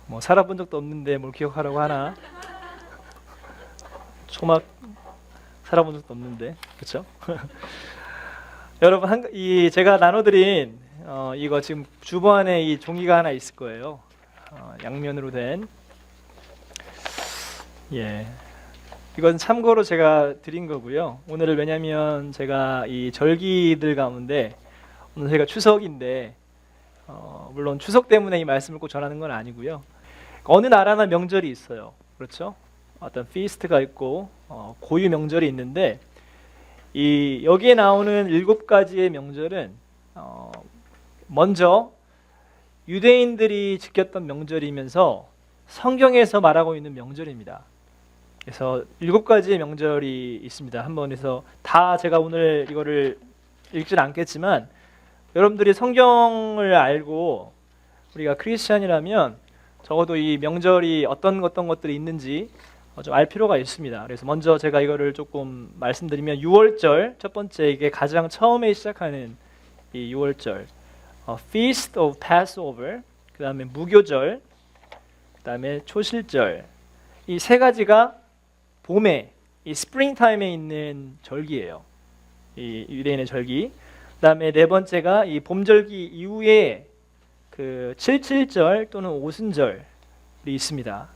뭐 살아본 적도 없는데 뭘 기억하라고 하나? 초막 살아본 적도 없는데, 그렇죠? 여러분 이 제가 나눠드린 이거 지금 주번에 이 종이가 하나 있을 거예요. 양면으로 된. 예. 이건 참고로 제가 드린 거고요. 오늘은 왜냐면 제가 이 절기들 가운데 오늘 제가 추석인데 물론 추석 때문에 이 말씀을 꼭 전하는 건 아니고요. 어느 나라나 명절이 있어요. 그렇죠? 어떤 피스트가 있고 고유 명절이 있는데 이 여기에 나오는 7가지의 명절은 먼저 유대인들이 지켰던 명절이면서 성경에서 말하고 있는 명절입니다. 그래서 7가지의 명절이 있습니다. 한번 해서 다 제가 오늘 이거를 읽지는 않겠지만 여러분들이 성경을 알고 우리가 크리스찬이라면 적어도 이 명절이 어떤 것들이 있는지 좀 알 필요가 있습니다. 그래서 먼저 제가 이거를 조금 말씀드리면 6월절 첫 번째 이게 가장 처음에 시작하는 이 6월절 Feast of Passover, 그 다음에 무교절, 그 다음에 초실절, 이 세 가지가 봄에 이 스프링타임에 있는 절기예요. 이 유대인의 절기. 그 다음에 네 번째가 이 봄절기 이후에 그 칠칠절 또는 오순절이 있습니다.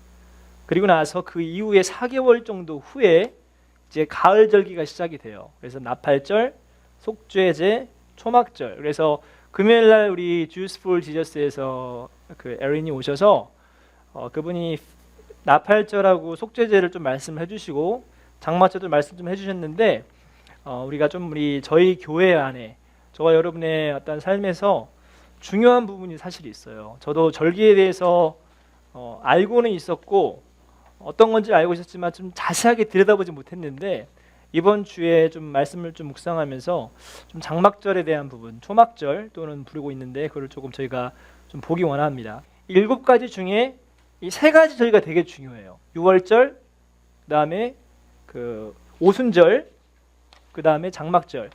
그리고 나서 그 이후에 4개월 정도 후에 이제 가을절기가 시작이 돼요. 그래서 나팔절, 속죄제, 초막절. 그래서 금요일 날 우리 Jews for Jesus에서 그 에린이 오셔서 그분이 나팔절하고 속죄제를 좀 말씀을 해주시고 장마절도 말씀 좀 해주셨는데 우리가 좀 저희 교회 안에 저와 여러분의 어떤 삶에서 중요한 부분이 사실 있어요. 저도 절기에 대해서 알고는 있었고 어떤 건지 알고 있었지만 좀 자세하게 들여다보지 못했는데 이번 주에 좀 말씀을 좀 묵상하면서 좀 장막절에 대한 부분, 초막절 또는 부르고 있는데 그걸 조금 저희가 좀 보기 원합니다. 7가지 중에 이 3가지 절기가 되게 중요해요. 6월절, 그다음에 그 오순절, 그다음에 장막절.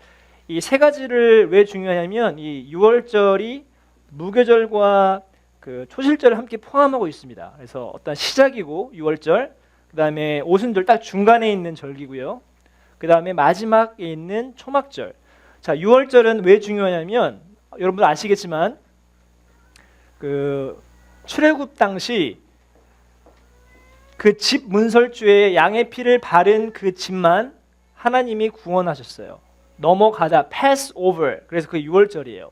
이 3가지를 왜 중요하냐면 이 6월절이 무교절과 그 초실절을 함께 포함하고 있습니다. 그래서 어떤 시작이고 6월절, 그다음에 오순절 딱 중간에 있는 절기고요. 그다음에 마지막에 있는 초막절. 자, 6월절은 왜 중요하냐면 여러분들 아시겠지만 그 출애굽 당시 그 집 문설주에 양의 피를 바른 그 집만 하나님이 구원하셨어요. 넘어가다 pass over. 그래서 그 6월절이에요.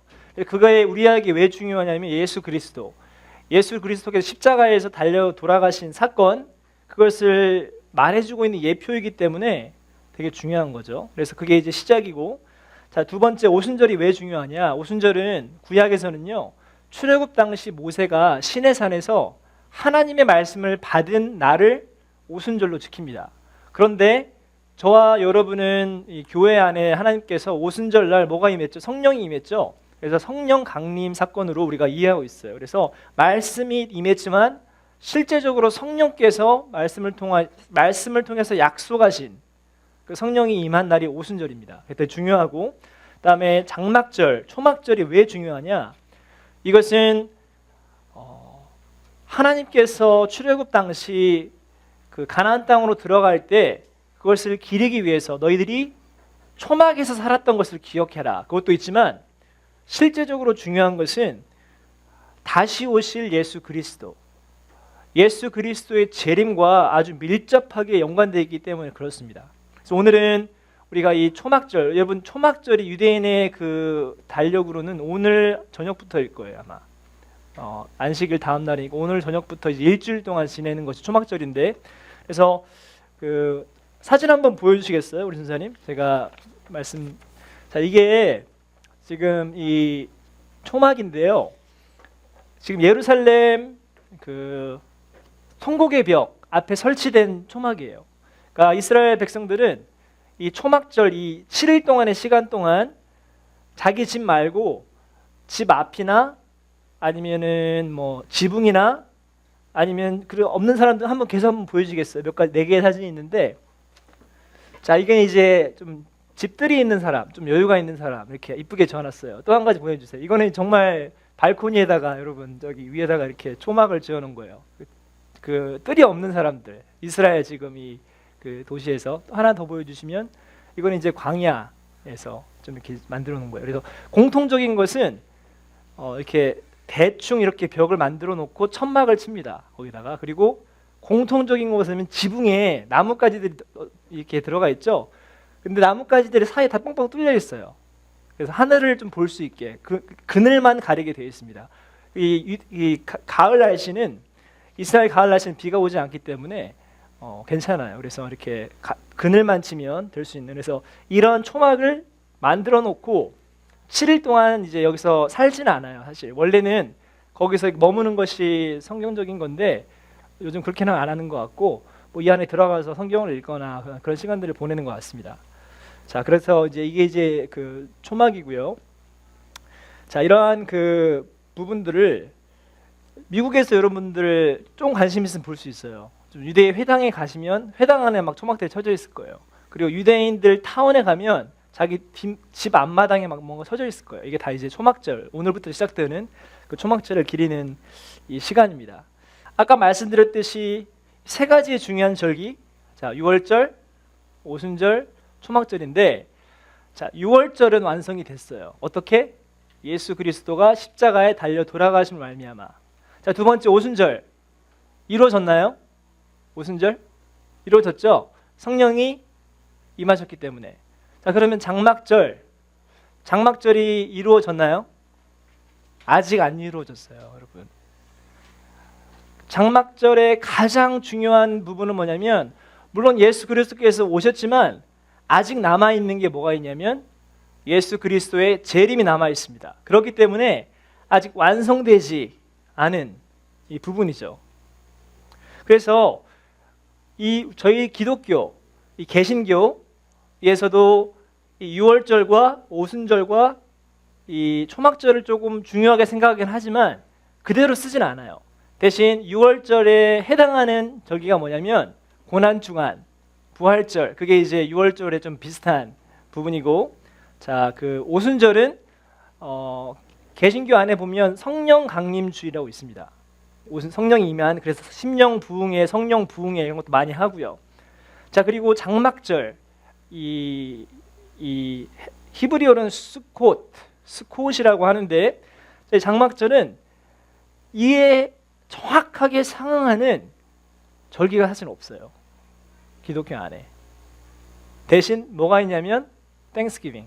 그거에 우리에게 왜 중요하냐면 예수 그리스도께서 십자가에서 달려 돌아가신 사건, 그것을 말해주고 있는 예표이기 때문에 되게 중요한 거죠. 그래서 그게 이제 시작이고, 자, 두 번째 오순절이 왜 중요하냐? 오순절은 구약에서는요, 출애굽 당시 모세가 시내산에서 하나님의 말씀을 받은 날을 오순절로 지킵니다. 그런데 저와 여러분은 이 교회 안에 하나님께서 오순절 날 뭐가 임했죠? 성령이 임했죠. 그래서 성령 강림 사건으로 우리가 이해하고 있어요. 그래서 말씀이 임했지만 실제적으로 성령께서 말씀을 통해서 약속하신 그 성령이 임한 날이 오순절입니다. 그때 중요하고, 그다음에 장막절, 초막절이 왜 중요하냐? 이것은 하나님께서 출애굽 당시 그 가나안 땅으로 들어갈 때 그것을 기리기 위해서 너희들이 초막에서 살았던 것을 기억해라. 그것도 있지만 실제적으로 중요한 것은 다시 오실 예수 그리스도의 재림과 아주 밀접하게 연관되어 있기 때문에 그렇습니다. 그래서 오늘은 우리가 이 초막절, 여러분 초막절이 유대인의 그 달력으로는 오늘 저녁부터일 거예요 아마. 안식일 다음 날이고 오늘 저녁부터 이제 일주일 동안 지내는 것이 초막절인데, 그래서 그 사진 한번 보여주시겠어요, 우리 선생님? 제가 자, 이게 지금 이 초막인데요. 지금 예루살렘 그 통곡의 벽 앞에 설치된 초막이에요. 그러니까 이스라엘 백성들은 이 초막절 이 7일 동안의 시간 동안 자기 집 말고 집 앞이나 아니면은 뭐 지붕이나 아니면 그 없는 사람들 한번 계속 한번 보여주겠어요. 몇 가지 4개의 사진이 있는데, 자, 이게 이제 좀 집들이 있는 사람, 좀 여유가 있는 사람 이렇게 이쁘게 적어놨어요. 또 한 가지 보여주세요. 이거는 정말 발코니에다가 여러분 저기 위에다가 이렇게 초막을 지어놓은 거예요. 그 뜰이 없는 사람들, 이스라엘 지금 이 그 도시에서 하나 더 보여주시면 이거는 이제 광야에서 좀 이렇게 만들어 놓은 거예요. 그래서 공통적인 것은 이렇게 대충 이렇게 벽을 만들어 놓고 천막을 칩니다. 거기다가. 그리고 공통적인 것은 지붕에 나뭇가지들이 이렇게 들어가 있죠. 근데 나뭇가지들이 사이에 다 뻥뻥 뚫려 있어요. 그래서 하늘을 좀 볼 수 있게 그늘만 가리게 되어 있습니다. 가을 날씨는 이스라엘 가을 날씨는 비가 오지 않기 때문에 괜찮아요. 그래서 이렇게 그늘만 치면 될 수 있는, 그래서 이런 초막을 만들어 놓고 7일 동안 이제 여기서 살지는 않아요. 사실 원래는 거기서 머무는 것이 성경적인 건데 요즘 그렇게는 안 하는 것 같고, 뭐 이 안에 들어가서 성경을 읽거나 그런 시간들을 보내는 것 같습니다. 자, 그래서 이제 이게 이제 그 초막이고요. 자, 이러한 그 부분들을 미국에서 여러분들 좀 관심 있으면 볼 수 있어요. 좀 유대 회당에 가시면 회당 안에 막 초막들이 쳐져 있을 거예요. 그리고 유대인들 타운에 가면 자기 집 앞마당에 막 뭔가 쳐져 있을 거예요. 이게 다 이제 초막절, 오늘부터 시작되는 그 초막절을 기리는 이 시간입니다. 아까 말씀드렸듯이 세 가지의 중요한 절기, 자, 유월절, 오순절, 초막절인데, 자, 유월절은 완성이 됐어요. 어떻게? 예수 그리스도가 십자가에 달려 돌아가심을 말미암아. 자, 두 번째 오순절 이루어졌나요? 오순절 이루어졌죠? 성령이 임하셨기 때문에. 자, 그러면 장막절이 이루어졌나요? 아직 안 이루어졌어요, 여러분. 장막절의 가장 중요한 부분은 뭐냐면, 물론 예수 그리스도께서 오셨지만 아직 남아 있는 게 뭐가 있냐면 예수 그리스도의 재림이 남아 있습니다. 그렇기 때문에 아직 완성되지 않은 이 부분이죠. 그래서 저희 기독교, 이 개신교에서도 이 유월절과 오순절과 이 초막절을 조금 중요하게 생각하긴 하지만 그대로 쓰진 않아요. 대신 유월절에 해당하는 절기가 뭐냐면 고난주간, 부활절, 그게 이제 유월절에 좀 비슷한 부분이고, 자, 그 오순절은 개신교 안에 보면 성령 강림주의라고 있습니다. 성령이 임한, 그래서 심령 부흥회, 성령 부흥회 이런 것도 많이 하고요. 자, 그리고 장막절, 이 히브리어는 스콧이라고 하는데, 장막절은 이에 정확하게 상응하는 절기가 사실 없어요, 기독교 안에. 대신 뭐가 있냐면 땡스기빙,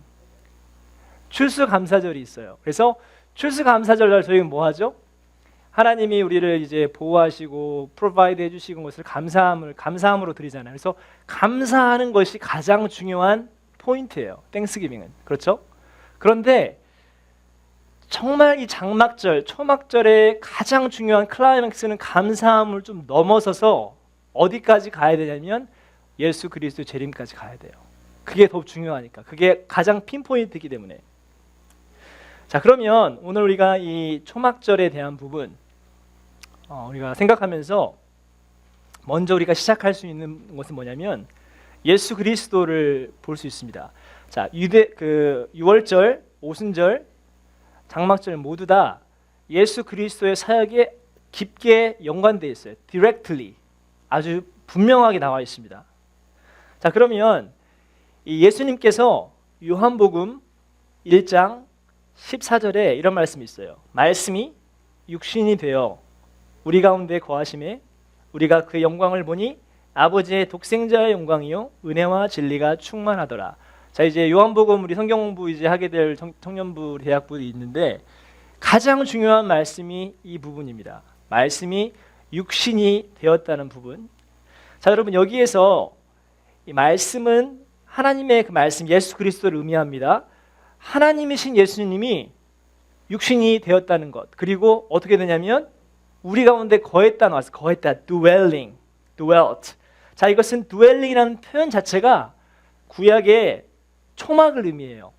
추수감사절이 있어요. 그래서 추수감사절날 저희는 뭐 하죠? 하나님이 우리를 이제 보호하시고 프로바이드 해주시는 것을 감사함으로 드리잖아요. 그래서 감사하는 것이 가장 중요한 포인트예요, 땡스기빙은. 그렇죠? 그런데 정말 이 장막절, 초막절의 가장 중요한 클라이맥스는 감사함을 좀 넘어서서 어디까지 가야 되냐면 예수 그리스도 재림까지 가야 돼요. 그게 더 중요하니까. 그게 가장 핀포인트이기 때문에. 자, 그러면 오늘 우리가 이 초막절에 대한 부분 우리가 생각하면서 먼저 우리가 시작할 수 있는 것은 뭐냐면 예수 그리스도를 볼 수 있습니다. 자, 유월절, 오순절, 장막절 모두 다 예수 그리스도의 사역에 깊게 연관되어 있어요. directly, 아주 분명하게 나와 있습니다. 자, 그러면 이 예수님께서 요한복음 1장 14절에 이런 말씀이 있어요. 말씀이 육신이 되어 우리 가운데 거하심에 우리가 그 영광을 보니 아버지의 독생자의 영광이요 은혜와 진리가 충만하더라. 자, 이제 요한복음 우리 성경 공부 이제 하게 될 청년부 대학부들이 있는데 가장 중요한 말씀이 이 부분입니다. 말씀이 육신이 되었다는 부분. 자, 여러분, 여기에서 이 말씀은 하나님의 그 말씀 예수 그리스도를 의미합니다. 하나님이신 예수님이 육신이 되었다는 것, 그리고 어떻게 되냐면 우리 가운데 거했다 나왔어. 거했다, dwelling, dwelt. 자, 이것은 dwelling이라는 표현 자체가 구약의 초막을 의미해요.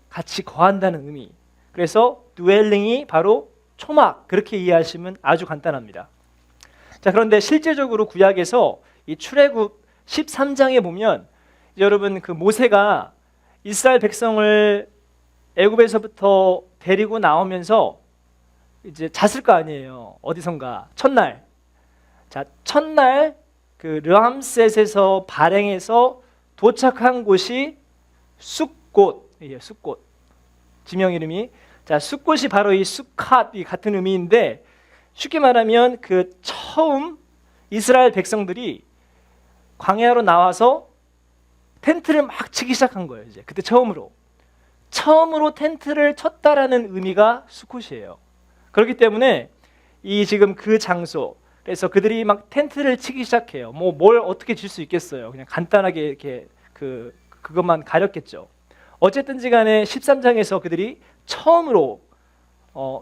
같이 거한다는 의미. 그래서 dwelling이 바로 초막, 그렇게 이해하시면 아주 간단합니다. 자, 그런데 실제적으로 구약에서 이 출애굽 13장에 보면 여러분, 그 모세가 이스라엘 백성을 애굽에서부터 데리고 나오면서 이제 잤을 거 아니에요. 어디선가 첫날. 자, 첫날 그 르함셋에서 발행해서 도착한 곳이 숫곳. 예, 숫곳. 지명 이름이. 자, 숫곳이 바로 이 수캇이 같은 의미인데 쉽게 말하면 그 처음 이스라엘 백성들이 광야로 나와서 텐트를 막 치기 시작한 거예요. 이제 그때 처음으로 텐트를 쳤다라는 의미가 수콧이에요. 그렇기 때문에 이 지금 그 장소, 그래서 그들이 막 텐트를 치기 시작해요. 뭐 뭘 어떻게 칠 수 있겠어요. 그냥 간단하게 이렇게 그것만 가렸겠죠. 어쨌든지 간에 13장에서 그들이 처음으로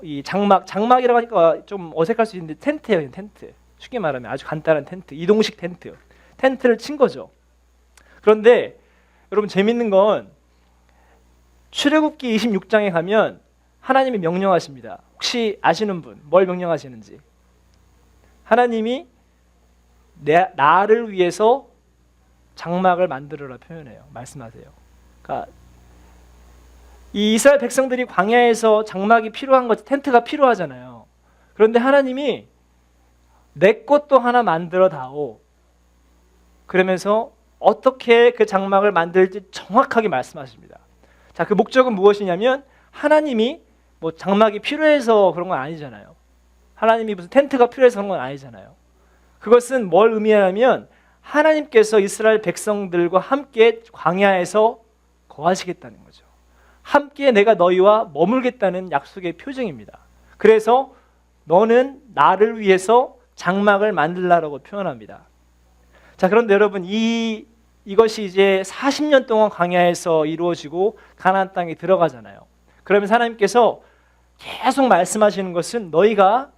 이 장막이라고 하니까 좀 어색할 수 있는데 텐트예요. 그냥 텐트. 쉽게 말하면 아주 간단한 텐트, 이동식 텐트를 친 거죠. 그런데 여러분 재밌는 건 출애굽기 26장에 가면 하나님이 명령하십니다. 혹시 아시는 분 뭘 명령하시는지? 하나님이 나를 위해서 장막을 만들어라 표현해요. 말씀하세요. 그러니까 이 이스라엘 백성들이 광야에서 장막이 필요한 것, 텐트가 필요하잖아요. 그런데 하나님이 내 것도 하나 만들어 다오. 그러면서 어떻게 그 장막을 만들지 정확하게 말씀하십니다. 자, 그 목적은 무엇이냐면 하나님이 뭐 장막이 필요해서 그런 건 아니잖아요. 하나님이 무슨 텐트가 필요해서 그런 건 아니잖아요. 그것은 뭘 의미하냐면 하나님께서 이스라엘 백성들과 함께 광야에서 거하시겠다는 거죠. 함께 내가 너희와 머물겠다는 약속의 표징입니다. 그래서 너는 나를 위해서 장막을 만들라라고 표현합니다. 자, 그런데 여러분 이것이 이제 40년 동안 광야에서 이루어지고 가나안 땅에 들어가잖아요. 그러면 하나님께서 계속 말씀하시는 것은 너희가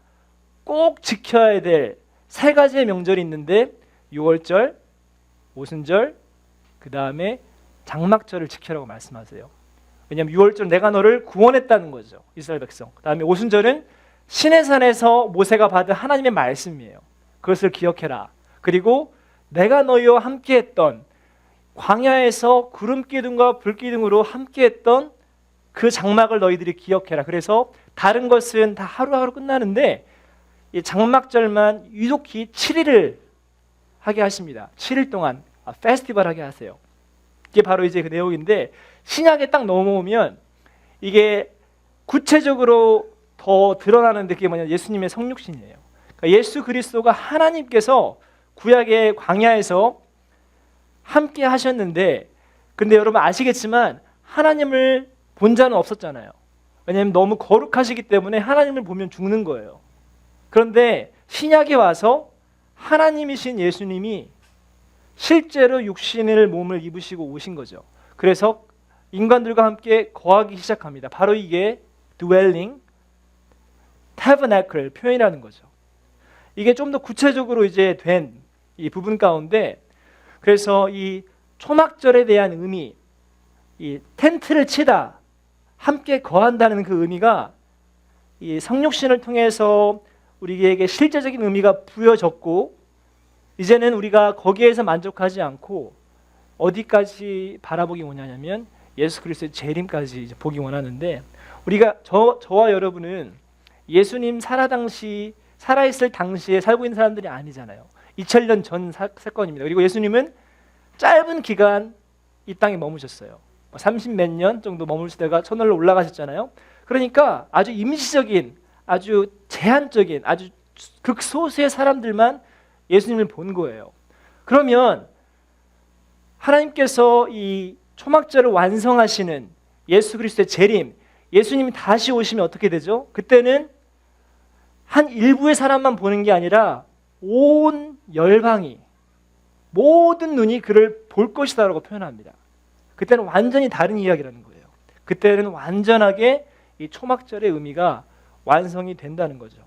꼭 지켜야 될 세 가지의 명절이 있는데 유월절, 오순절, 그 다음에 장막절을 지키라고 말씀하세요. 왜냐하면 유월절 내가 너를 구원했다는 거죠. 이스라엘 백성. 그 다음에 오순절은 시내산에서 모세가 받은 하나님의 말씀이에요. 그것을 기억해라. 그리고 내가 너희와 함께했던 광야에서 구름기둥과 불기둥으로 함께했던 그 장막을 너희들이 기억해라. 그래서 다른 것은 다 하루하루 끝나는데 이 장막절만 유독히 7일을 하게 하십니다. 7일 동안 페스티벌 하게 하세요. 이게 바로 이제 그 내용인데 신약에 딱 넘어오면 이게 구체적으로 더 드러나는 데 그게 뭐냐 예수님의 성육신이에요. 그러니까 예수 그리스도가 하나님께서 구약의 광야에서 함께 하셨는데 근데 여러분 아시겠지만 하나님을 본 자는 없었잖아요. 왜냐하면 너무 거룩하시기 때문에 하나님을 보면 죽는 거예요. 그런데 신약에 와서 하나님이신 예수님이 실제로 육신을 몸을 입으시고 오신 거죠. 그래서 인간들과 함께 거하기 시작합니다. 바로 이게 dwelling, tabernacle 표현이라는 거죠. 이게 좀 더 구체적으로 이제 된 이 부분 가운데 그래서 이 초막절에 대한 의미, 이 텐트를 치다, 함께 거한다는 그 의미가 이 성육신을 통해서 우리에게 실제적인 의미가 부여졌고 이제는 우리가 거기에서 만족하지 않고 어디까지 바라보기 원하냐면 예수 그리스도의 재림까지 이제 보기 원하는데 우리가 저와 여러분은 예수님 살아있을 당시에 살고 있는 사람들이 아니잖아요. 2000년 전 사건입니다. 그리고 예수님은 짧은 기간 이 땅에 머무셨어요. 30몇 년 정도 머무시다가 천월로 올라가셨잖아요. 그러니까 아주 임시적인, 아주 제한적인, 아주 극소수의 사람들만 예수님을 본 거예요. 그러면 하나님께서 이 초막절을 완성하시는 예수 그리스도의 재림, 예수님이 다시 오시면 어떻게 되죠? 그때는 한 일부의 사람만 보는 게 아니라 온 열방이, 모든 눈이 그를 볼 것이다라고 표현합니다. 그때는 완전히 다른 이야기라는 거예요. 그때는 완전하게 이 초막절의 의미가 완성이 된다는 거죠.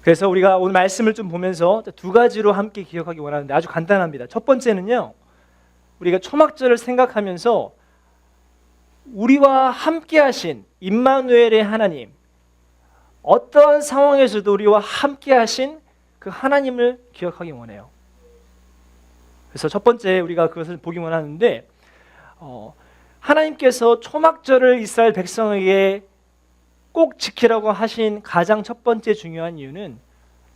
그래서 우리가 오늘 말씀을 좀 보면서 두 가지로 함께 기억하기 원하는데 아주 간단합니다. 첫 번째는요, 우리가 초막절을 생각하면서 우리와 함께 하신 임마누엘의 하나님, 어떠한 상황에서도 우리와 함께 하신 그 하나님을 기억하기 원해요. 그래서 첫 번째 우리가 그것을 보기 원하는데 하나님께서 초막절을 이스라엘 백성에게 꼭 지키라고 하신 가장 첫 번째 중요한 이유는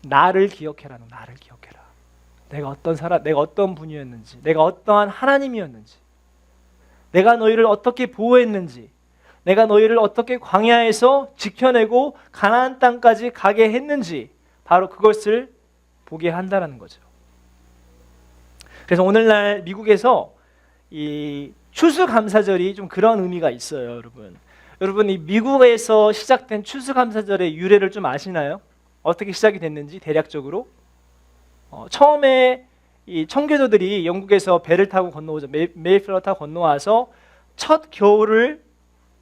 나를 기억해라는, 나를 기억해라. 내가 어떤 사람, 내가 어떤 분이었는지, 내가 어떠한 하나님이었는지, 내가 너희를 어떻게 보호했는지, 내가 너희를 어떻게 광야에서 지켜내고 가나안 땅까지 가게 했는지, 바로 그것을 보게 한다는 거죠. 그래서 오늘날 미국에서 이 추수감사절이 좀 그런 의미가 있어요, 여러분. 여러분, 이 미국에서 시작된 추수감사절의 유래를 좀 아시나요? 어떻게 시작이 됐는지 대략적으로. 처음에 이 청교도들이 영국에서 배를 타고 건너오죠. 메이플라워 타고 건너와서 첫 겨울을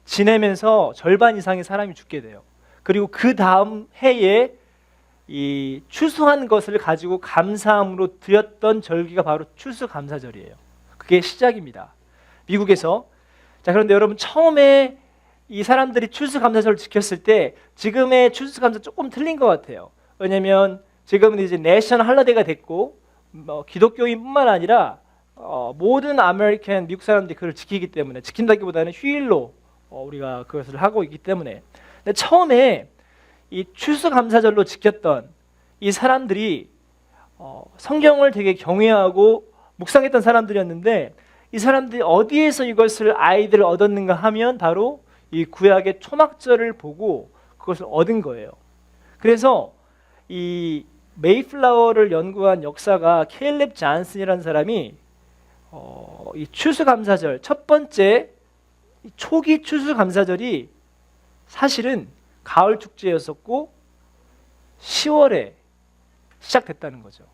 지내면서 절반 이상의 사람이 죽게 돼요. 그리고 그 다음 해에 이 추수한 것을 가지고 감사함으로 드렸던 절기가 바로 추수감사절이에요. 그게 시작입니다, 미국에서. 자, 그런데 여러분, 처음에 이 사람들이 추수감사절을 지켰을 때 지금의 추수감사 조금 틀린 것 같아요. 왜냐하면 지금은 이제 내셔널 할러데이가 됐고, 기독교인뿐만 아니라 모든 아메리칸 미국 사람들이 그걸 지키기 때문에, 지킨다기보다는 휴일로 우리가 그것을 하고 있기 때문에. 근데 처음에 이 추수감사절로 지켰던 이 사람들이 성경을 되게 경외하고 묵상했던 사람들이었는데, 이 사람들이 어디에서 이것을 아이디어를 얻었는가 하면 바로 이 구약의 초막절을 보고 그것을 얻은 거예요. 그래서 이 메이플라워를 연구한 역사가 캘렙 잔슨이라는 사람이 이 추수감사절, 첫 번째 초기 추수감사절이 사실은 가을 축제였었고 10월에 시작됐다는 거죠.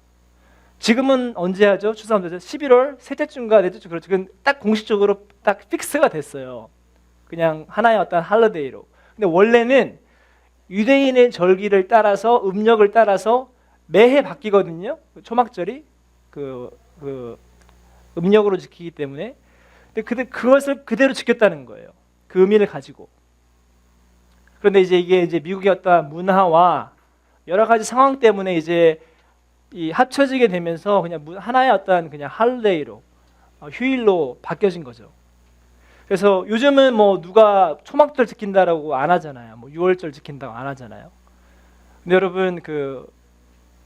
지금은 언제 하죠? 추수감사절 11월 셋째 주인가 넷째 주, 그렇죠. 지금 딱 공식적으로 딱 픽스가 됐어요. 그냥 하나의 어떤 할러데이로. 근데 원래는 유대인의 절기를 따라서, 음력을 따라서 매해 바뀌거든요. 초막절이 그 음력으로 지키기 때문에. 근데 그것을 그대로 지켰다는 거예요, 그 의미를 가지고. 그런데 이게 이제 미국의 어떤 문화와 여러 가지 상황 때문에 이제 이 합쳐지게 되면서 그냥 하나의 어떤 그냥 할데이로, 휴일로 바뀌어진 거죠. 그래서 요즘은 뭐 누가 초막절 지킨다라고 안 하잖아요. 뭐 6월절 지킨다고 안 하잖아요. 근데 여러분,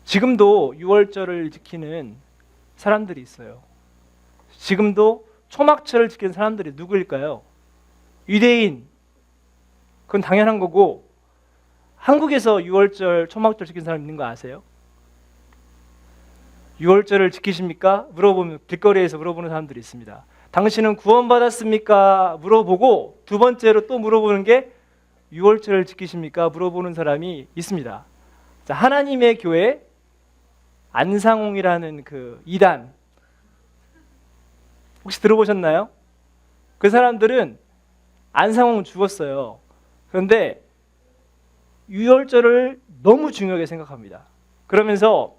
지금도 6월절을 지키는 사람들이 있어요. 지금도 초막절을 지키는 사람들이 누구일까요? 유대인. 그건 당연한 거고, 한국에서 6월절 초막절 지키는 사람 있는 거 아세요? 6월절을 지키십니까? 물어보면, 길거리에서 물어보는 사람들이 있습니다. 당신은 구원받았습니까? 물어보고, 두 번째로 또 물어보는 게 6월절을 지키십니까? 물어보는 사람이 있습니다. 자, 하나님의 교회 안상홍이라는 그 이단, 혹시 들어보셨나요? 그 사람들은 안상홍 죽었어요. 그런데 6월절을 너무 중요하게 생각합니다. 그러면서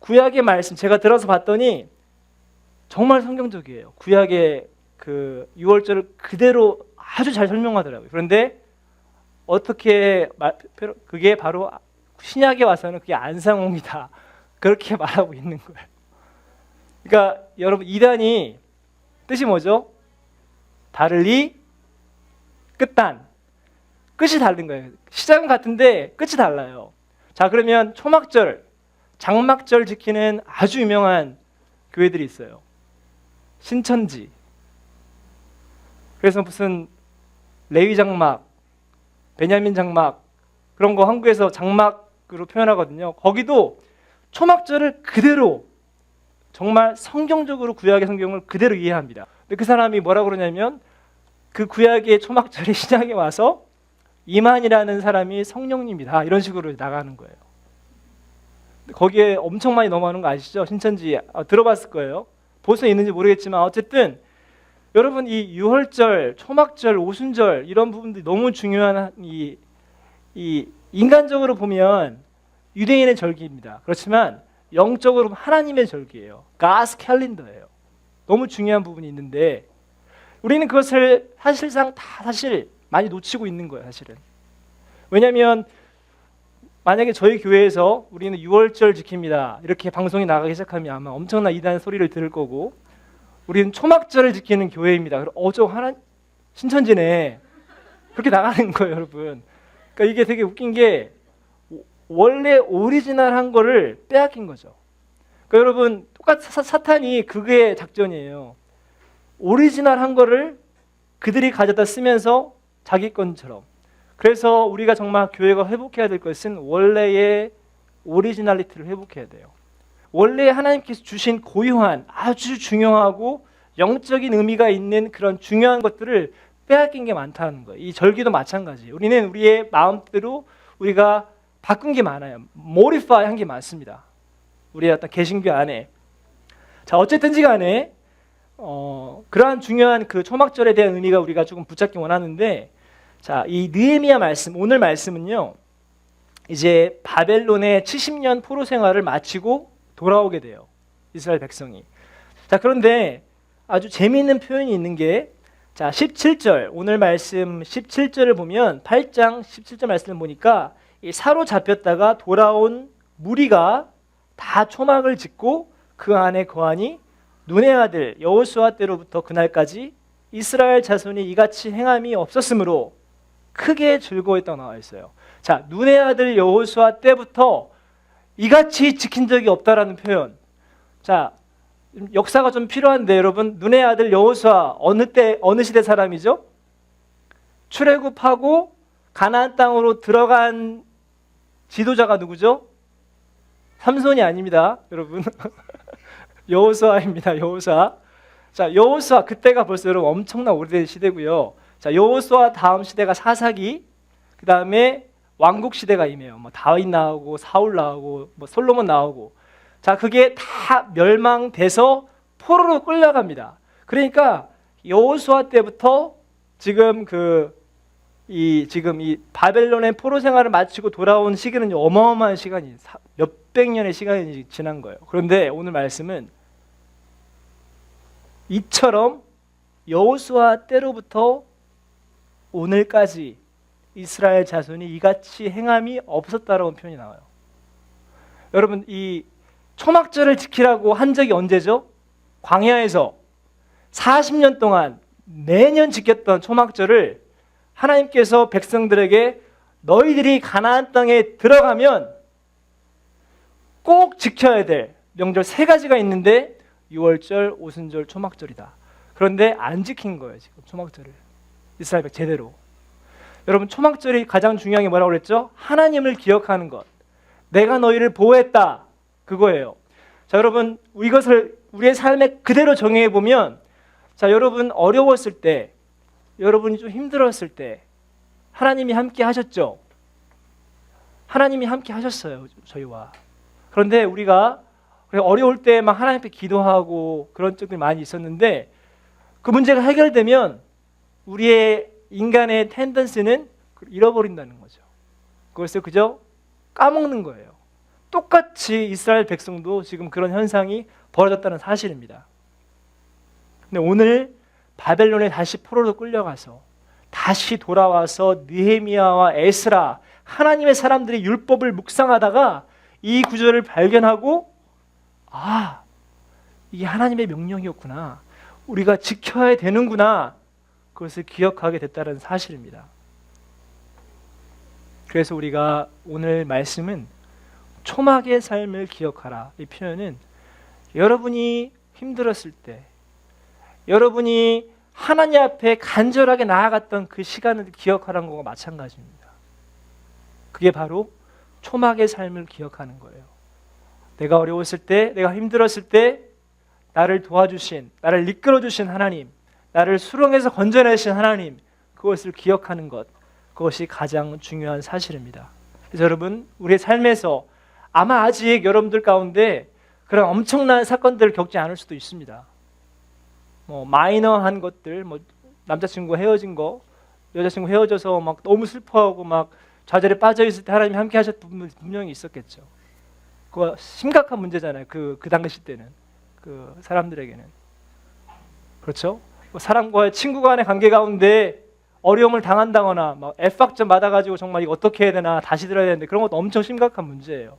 구약의 말씀, 제가 들어서 봤더니 정말 성경적이에요. 구약의 그 6월절을 그대로 아주 잘 설명하더라고요. 그런데 그게 바로 신약에 와서는 그게 안상홍이다, 그렇게 말하고 있는 거예요. 그러니까 여러분, 이단이 뜻이 뭐죠? 다르리 끝단. 끝이 다른 거예요. 시작은 같은데 끝이 달라요. 자, 그러면 초막절, 장막절 지키는 아주 유명한 교회들이 있어요. 신천지. 그래서 무슨 레위 장막, 베냐민 장막, 그런 거 한국에서 장막으로 표현하거든요. 거기도 초막절을 그대로, 정말 성경적으로 구약의 성경을 그대로 이해합니다. 근데 그 사람이 뭐라고 그러냐면, 그 구약의 초막절이 시작에 와서 이만이라는 사람이 성령님이다, 이런 식으로 나가는 거예요. 거기에 엄청 많이 넘어가는 거 아시죠? 신천지 들어봤을 거예요. 벌써 있는지 모르겠지만 어쨌든 여러분, 이 유월절, 초막절, 오순절, 이런 부분들이 너무 중요한 이 인간적으로 보면 유대인의 절기입니다. 그렇지만 영적으로 보면 하나님의 절기예요. God's calendar예요. 너무 중요한 부분이 있는데 우리는 그것을 사실상 다 사실 많이 놓치고 있는 거예요, 사실은. 왜냐하면 만약에 저희 교회에서 우리는 6월절 지킵니다, 이렇게 방송이 나가기 시작하면 아마 엄청난 이단 소리를 들을 거고, 우리는 초막절을 지키는 교회입니다, 저 하나 신천지네, 그렇게 나가는 거예요, 여러분. 그러니까 이게 되게 웃긴 게 원래 오리지널한 거를 빼앗긴 거죠. 그러니까 여러분 똑같이 사탄이 그게 작전이에요. 오리지널한 거를 그들이 가져다 쓰면서 자기 것처럼. 그래서 우리가 정말 교회가 회복해야 될 것은 원래의 오리지널리티를 회복해야 돼요. 원래 하나님께서 주신 고유한 아주 중요하고 영적인 의미가 있는 그런 중요한 것들을 빼앗긴 게 많다는 거예요. 이 절기도 마찬가지예요. 우리는 우리의 마음대로 우리가 바꾼 게 많아요. 모디파이 한 게 많습니다. 우리의 어떤 개신교 안에. 자, 어쨌든지 간에 그러한 중요한 그 초막절에 대한 의미가 우리가 조금 붙잡기 원하는데, 자, 이 느헤미야 말씀, 오늘 말씀은요, 이제 바벨론의 70년 포로 생활을 마치고 돌아오게 돼요. 이스라엘 백성이. 자, 그런데 아주 재미있는 표현이 있는 게, 자, 17절, 오늘 말씀 17절을 보면 8장 17절 말씀을 보니까 이 사로잡혔다가 돌아온 무리가 다 초막을 짓고 그 안에 거하니 눈의 아들 여호수아 때로부터 그날까지 이스라엘 자손이 이같이 행함이 없었으므로 크게 즐거워했다고 나와 있어요. 자, 눈의 아들 여호수아 때부터 이같이 지킨 적이 없다라는 표현. 자, 역사가 좀 필요한데 여러분, 눈의 아들 여호수아 어느 시대 사람이죠? 출애굽하고 가나안 땅으로 들어간 지도자가 누구죠? 삼손이 아닙니다, 여러분. 여호수아입니다. 여호수아. 자, 여호수아 그때가 벌써 여러분 엄청난 오래된 시대고요. 자, 여호수아 다음 시대가 사사기, 그 다음에 왕국 시대가 임해요. 뭐 다윗 나오고 사울 나오고 뭐 솔로몬 나오고. 자, 그게 다 멸망돼서 포로로 끌려갑니다. 그러니까 여호수아 때부터 지금 이 바벨론의 포로 생활을 마치고 돌아온 시기는 어마어마한 시간이 몇백 년의 시간이 지난 거예요. 그런데 오늘 말씀은 이처럼 여호수아 때로부터 오늘까지 이스라엘 자손이 이같이 행함이 없었다라는 표현이 나와요. 여러분, 이 초막절을 지키라고 한 적이 언제죠? 광야에서 40년 동안 매년 지켰던 초막절을 하나님께서 백성들에게 너희들이 가나안 땅에 들어가면 꼭 지켜야 될 명절 3가지가 있는데 6월절, 오순절, 초막절이다. 그런데 안 지킨 거예요, 지금 초막절을. 이스라엘 백 제대로. 여러분, 초막절이 가장 중요한 게 뭐라고 그랬죠? 하나님을 기억하는 것. 내가 너희를 보호했다. 그거예요. 자, 여러분, 이것을 우리의 삶에 그대로 정의해 보면, 자, 여러분 어려웠을 때, 여러분이 좀 힘들었을 때 하나님이 함께 하셨죠? 하나님이 함께 하셨어요, 저희와. 그런데 우리가 어려울 때 막 하나님 앞에 기도하고 그런 적들이 많이 있었는데, 그 문제가 해결되면 우리의 인간의 텐던스는 잃어버린다는 거죠. 그것을 그저 까먹는 거예요. 똑같이 이스라엘 백성도 지금 그런 현상이 벌어졌다는 사실입니다. 근데 오늘 바벨론에 다시 포로로 끌려가서 다시 돌아와서 느헤미야와 에스라, 하나님의 사람들이 율법을 묵상하다가 이 구절을 발견하고, 아, 이게 하나님의 명령이었구나, 우리가 지켜야 되는구나, 그것을 기억하게 됐다는 사실입니다. 그래서 우리가 오늘 말씀은 초막의 삶을 기억하라, 이 표현은 여러분이 힘들었을 때, 여러분이 하나님 앞에 간절하게 나아갔던 그 시간을 기억하라는 것과 마찬가지입니다. 그게 바로 초막의 삶을 기억하는 거예요. 내가 어려웠을 때, 내가 힘들었을 때 나를 도와주신, 나를 이끌어주신 하나님, 나를 수렁에서 건져내신 하나님, 그것을 기억하는 것, 그것이 가장 중요한 사실입니다. 그래서 여러분, 우리의 삶에서 아마 아직 여러분들 가운데 그런 엄청난 사건들을 겪지 않을 수도 있습니다. 뭐 마이너한 것들, 뭐 남자친구 헤어진 거, 여자친구 헤어져서 막 너무 슬퍼하고 막 좌절에 빠져 있을 때 하나님이 함께 하셨던 분들 분명히 있었겠죠. 그거 심각한 문제잖아요. 그 당시 때는, 그 사람들에게는. 그렇죠? 뭐 사람과의 친구 간의 관계 가운데 어려움을 당한다거나 막 F학점 받아가지고 정말 이거 어떻게 해야 되나, 다시 들어야 되는데, 그런 것도 엄청 심각한 문제예요.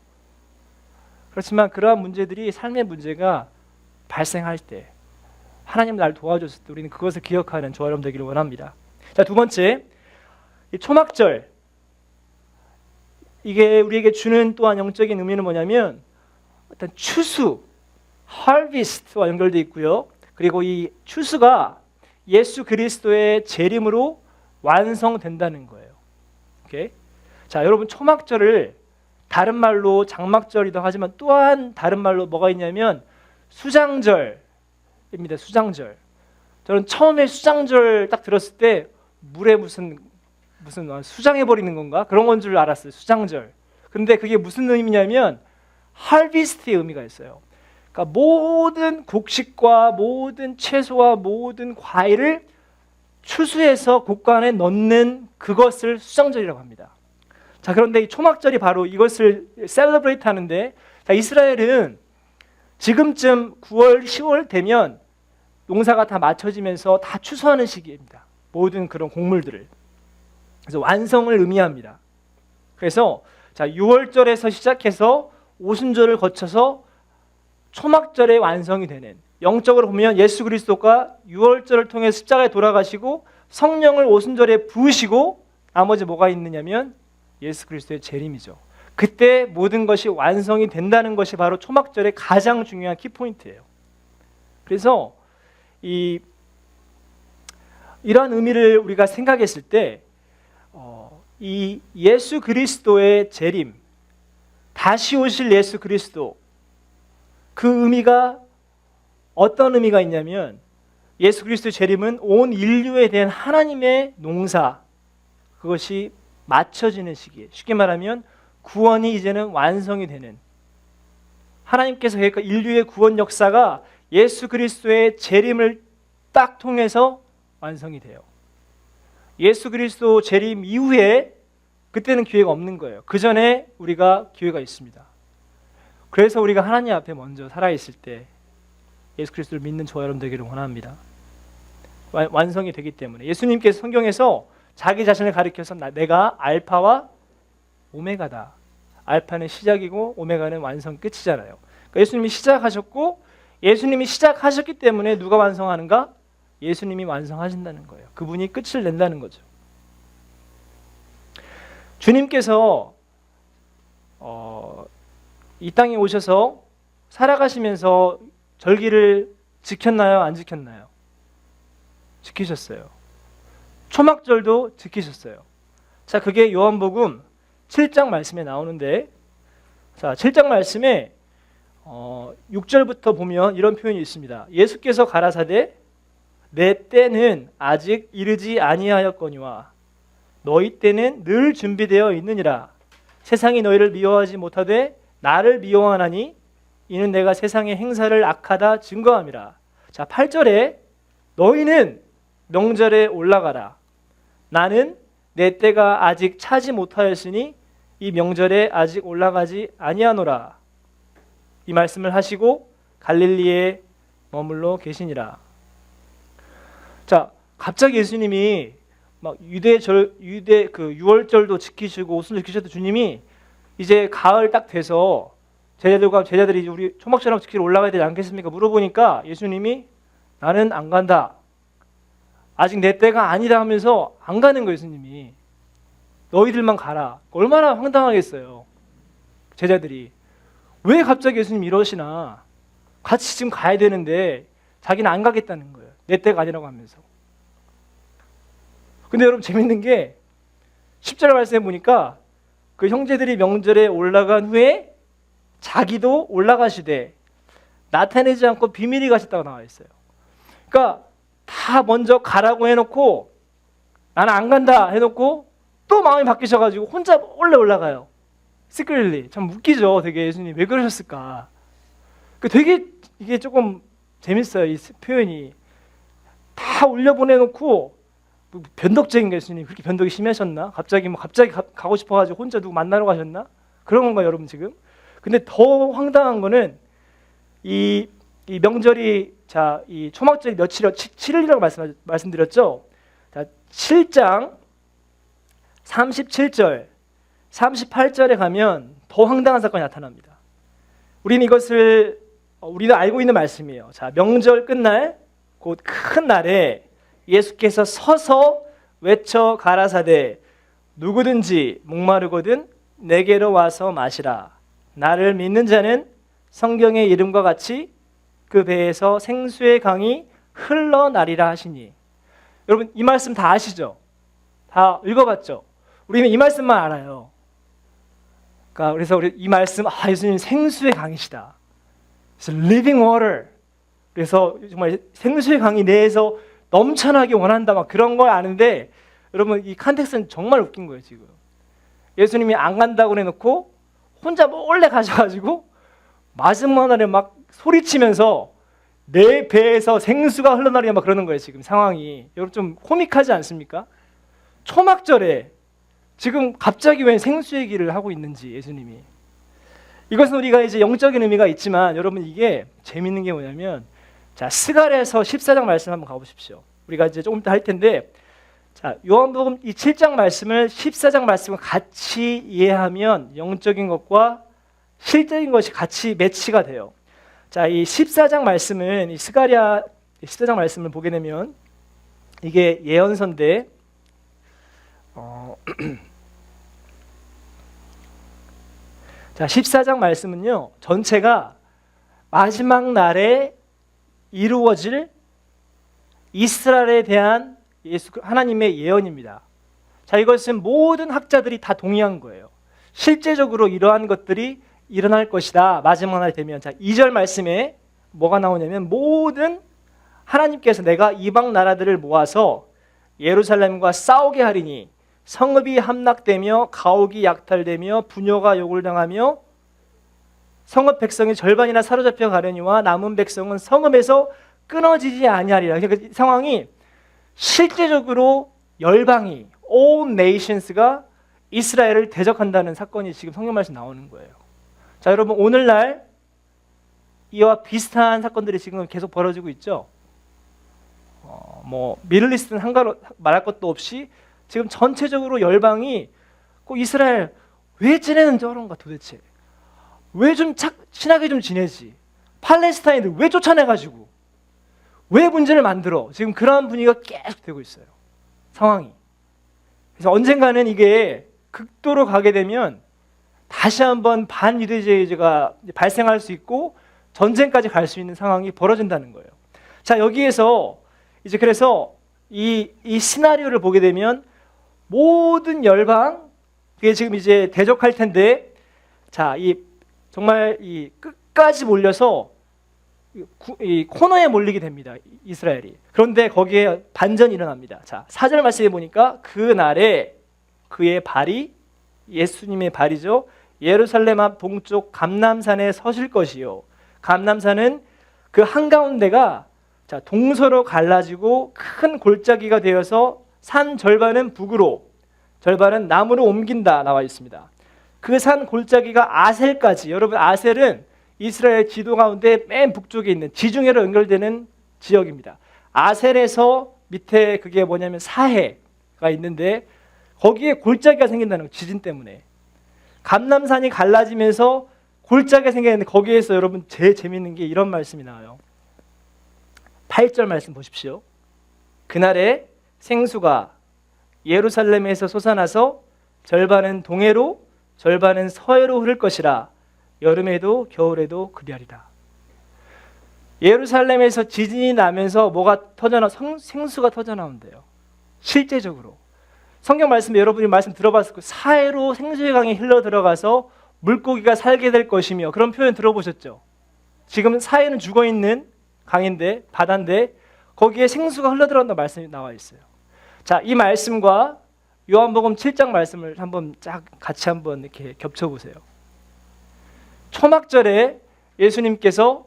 그렇지만 그러한 문제들이, 삶의 문제가 발생할 때, 하나님 날 도와줬을 때 우리는 그것을 기억하는 저와 여러분 되기를 원합니다. 자, 두 번째, 이 초막절, 이게 우리에게 주는 또한 영적인 의미는 뭐냐면 일단 추수, harvest와 연결되어 있고요. 그리고 이 추수가 예수 그리스도의 재림으로 완성된다는 거예요. 오케이? 자, 여러분 초막절을 다른 말로 장막절이기도 하지만 또한 다른 말로 뭐가 있냐면 수장절입니다. 수장절. 저는 처음에 수장절 딱 들었을 때 물에 무슨 수장해 버리는 건가? 그런 건 줄 알았어요. 수장절. 근데 그게 무슨 의미냐면 harvest의 의미가 있어요. 그러니까 모든 곡식과 모든 채소와 모든 과일을 추수해서 곡간에 넣는 그것을 수장절이라고 합니다. 자, 그런데 이 초막절이 바로 이것을 셀러브레이트 하는데, 자, 이스라엘은 지금쯤 9월, 10월 되면 농사가 다 맞춰지면서 다 추수하는 시기입니다. 모든 그런 곡물들을. 그래서 완성을 의미합니다. 그래서 자, 6월절에서 시작해서 오순절을 거쳐서 초막절의 완성이 되는, 영적으로 보면 예수 그리스도가 6월절을 통해 십자가에 돌아가시고 성령을 오순절에 부으시고 나머지 뭐가 있느냐면 예수 그리스도의 재림이죠. 그때 모든 것이 완성이 된다는 것이 바로 초막절의 가장 중요한 키포인트예요. 그래서 이러한 의미를 우리가 생각했을 때 이 예수 그리스도의 재림, 다시 오실 예수 그리스도, 그 의미가 어떤 의미가 있냐면 예수 그리스도의 재림은 온 인류에 대한 하나님의 농사, 그것이 맞춰지는 시기에, 쉽게 말하면 구원이 이제는 완성이 되는, 하나님께서 계획한 인류의 구원 역사가 예수 그리스도의 재림을 딱 통해서 완성이 돼요. 예수 그리스도 재림 이후에 그때는 기회가 없는 거예요. 그 전에 우리가 기회가 있습니다. 그래서 우리가 하나님 앞에 먼저 살아있을 때 예수 그리스도를 믿는 저와 여러분 되기를 원합니다. 완성이 되기 때문에. 예수님께서 성경에서 자기 자신을 가리켜서 내가 알파와 오메가다. 알파는 시작이고 오메가는 완성 끝이잖아요. 그러니까 예수님이 시작하셨고, 예수님이 시작하셨기 때문에 누가 완성하는가? 예수님이 완성하신다는 거예요. 그분이 끝을 낸다는 거죠. 주님께서 이 땅에 오셔서 살아가시면서 절기를 지켰나요? 안 지켰나요? 지키셨어요. 초막절도 지키셨어요. 자, 그게 요한복음 7장 말씀에 나오는데, 자, 7장 말씀에 6절부터 보면 이런 표현이 있습니다. 예수께서 가라사대 내 때는 아직 이르지 아니하였거니와 너희 때는 늘 준비되어 있느니라. 세상이 너희를 미워하지 못하되 나를 미워하나니 이는 내가 세상의 행사를 악하다 증거함이라. 자, 8절에 너희는 명절에 올라가라. 나는 내 때가 아직 차지 못하였으니 이 명절에 아직 올라가지 아니하노라. 이 말씀을 하시고 갈릴리에 머물러 계시니라. 자, 갑자기 예수님이 막 유대 그 6월절도 지키시고 오순절 지키셨던 주님이 이제 가을 딱 돼서 제자들이 우리 초막절하고 지키러 올라가야 되지 않겠습니까? 물어보니까 예수님이 나는 안 간다. 아직 내 때가 아니다 하면서 안 가는 거예요, 예수님이. 너희들만 가라. 얼마나 황당하겠어요. 제자들이. 왜 갑자기 예수님 이러시나? 같이 지금 가야 되는데 자기는 안 가겠다는 거예요. 내 때가 아니라고 하면서. 근데 여러분 재밌는 게 10절 말씀에 보니까 그 형제들이 명절에 올라간 후에 자기도 올라가시되 나타내지 않고 비밀히 가셨다고 나와 있어요. 그러니까 다 먼저 가라고 해놓고 나는 안 간다 해놓고 또 마음이 바뀌셔가지고 혼자 몰래 올라가요. 시크릿리. 참 웃기죠. 되게 예수님 왜 그러셨을까. 되게 이게 조금 재밌어요. 이 표현이. 다 올려보내놓고 변덕적인 게 예수님 그렇게 변덕이 심하셨나? 갑자기 가고 싶어가지고 혼자 누구 만나러 가셨나? 그런 건가요, 여러분 지금? 근데 더 황당한 거는 이 명절이, 자, 이 초막절이 며칠이요? 7일이라고 말씀드렸죠. 자, 7장 37절, 38절에 가면 더 황당한 사건이 나타납니다. 우리는 우리도 알고 있는 말씀이에요. 자, 명절 끝날 곧 큰 날에 예수께서 서서 외쳐 가라사대 누구든지 목마르거든 내게로 와서 마시라. 나를 믿는 자는 성경의 이름과 같이 그 배에서 생수의 강이 흘러나리라 하시니. 여러분 이 말씀 다 아시죠? 다 읽어봤죠? 우리는 이 말씀만 알아요. 그러니까 그래서 우리 이 말씀, 예수님 생수의 강이시다. 그래서 living water. 그래서 정말 생수의 강이 내에서 넘쳐나게 원한다, 막 그런 걸 아는데, 여러분 이 컨텍스트는 정말 웃긴 거예요. 지금 예수님이 안 간다고 해놓고 혼자 몰래 가셔가지고 마지막 날에 막 소리치면서 내 배에서 생수가 흘러나리냐 막 그러는 거예요. 지금 상황이 여러분 좀 코믹하지 않습니까? 초막절에 지금 갑자기 왜 생수 얘기를 하고 있는지 예수님이. 이것은 우리가 이제 영적인 의미가 있지만 여러분 이게 재밌는 게 뭐냐면, 자 스가랴서 14장 말씀 한번 가보십시오. 우리가 이제 조금 이따 할 텐데, 자 요한복음 이 7장 말씀을 14장 말씀을 같이 이해하면 영적인 것과 실적인 것이 같이 매치가 돼요. 자 이 14장 말씀은 이 스가랴 14장 말씀을 보게 되면 이게 예언서인데 자 14장 말씀은요 전체가 마지막 날에 이루어질 이스라엘에 대한 하나님의 예언입니다. 자 이것은 모든 학자들이 다 동의한 거예요. 실제적으로 이러한 것들이 일어날 것이다. 마지막 날 되면. 자 2절 말씀에 뭐가 나오냐면, 모든 하나님께서 내가 이방 나라들을 모아서 예루살렘과 싸우게 하리니 성읍이 함락되며 가옥이 약탈되며 부녀가 욕을 당하며 성읍 백성이 절반이나 사로잡혀 가려니와 남은 백성은 성읍에서 끊어지지 아니하리라. 그러니까 이 상황이 실제적으로 열방이 all nations가 이스라엘을 대적한다는 사건이 지금 성경 말씀 나오는 거예요. 자 여러분 오늘날 이와 비슷한 사건들이 지금 계속 벌어지고 있죠. 미들리스트는 한가로 말할 것도 없이 지금 전체적으로 열방이 꼭 이스라엘 왜 쟤네는 저런가 도대체, 왜 좀 친하게 좀 지내지, 팔레스타인들 왜 쫓아내가지고 왜 문제를 만들어, 지금 그러한 분위기가 계속 되고 있어요 상황이. 그래서 언젠가는 이게 극도로 가게 되면 다시 한번 반유대주의가 발생할 수 있고 전쟁까지 갈 수 있는 상황이 벌어진다는 거예요. 자 여기에서 이제 그래서 이 시나리오를 보게 되면 모든 열방 그게 지금 이제 대적할 텐데, 자 정말 이 끝까지 몰려서 이 코너에 몰리게 됩니다 이스라엘이. 그런데 거기에 반전이 일어납니다. 자 4절 말씀에 보니까 그 날에 그의 발이, 예수님의 발이죠, 예루살렘 앞 동쪽 감람산에 서실 것이요. 감람산은 그 한가운데가 자 동서로 갈라지고 큰 골짜기가 되어서 산 절반은 북으로 절반은 남으로 옮긴다 나와 있습니다. 그 산 골짜기가 아셀까지, 여러분 아셀은 이스라엘 지도 가운데 맨 북쪽에 있는 지중해로 연결되는 지역입니다. 아셀에서 밑에 그게 뭐냐면 사해가 있는데 거기에 골짜기가 생긴다는 거, 지진 때문에. 감람산이 갈라지면서 골짜기가 생겼는데 거기에서 여러분 제일 재밌는 게 이런 말씀이 나와요. 8절 말씀 보십시오. 그날에 생수가 예루살렘에서 솟아나서 절반은 동해로 절반은 서해로 흐를 것이라. 여름에도 겨울에도 그리하리라. 예루살렘에서 지진이 나면서 뭐가 생수가 터져나온대요. 실제적으로 성경 말씀에 여러분이 말씀 들어봤을 거예요. 사해로 생수의 강이 흘러 들어가서 물고기가 살게 될 것이며, 그런 표현 들어보셨죠? 지금 사해는 죽어있는 강인데, 바다인데 거기에 생수가 흘러 들어간다는 말씀이 나와 있어요. 자, 이 말씀과 요한복음 7장 말씀을 한번 쫙 같이 한번 이렇게 겹쳐보세요. 초막절에 예수님께서